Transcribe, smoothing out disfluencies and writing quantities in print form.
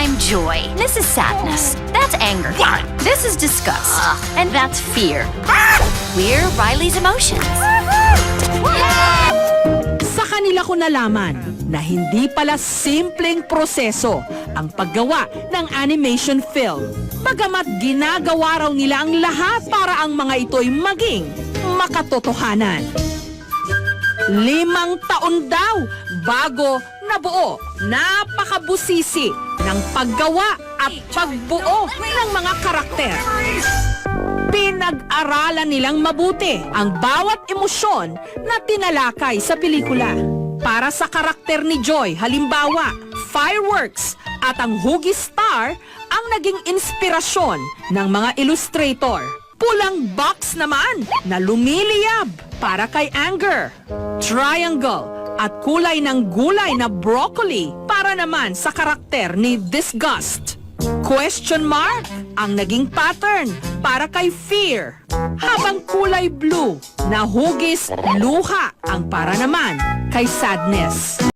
I'm joy. This is sadness. That's anger. What? This is disgust. And that's fear. We're Riley's emotions. Sa kanila ko nalaman na hindi pala simpleng proseso ang paggawa ng animation film. Bagamat ginagawa raw nila ang lahat para ang mga ito'y maging makatotohanan. 5 taon daw bago nabuo, napakabusisi ng paggawa at pagbuo ng mga karakter. Pinag-aralan nilang mabuti ang bawat emosyon na tinalakay sa pelikula. Para sa karakter ni Joy, halimbawa, fireworks at ang hugis star ang naging inspirasyon ng mga illustrator. Pulang box naman na lumiliyab para kay anger. Triangle at kulay ng gulay na broccoli para naman sa karakter ni disgust. Question mark ang naging pattern para kay fear. Habang kulay blue na hugis luha ang para naman kay sadness.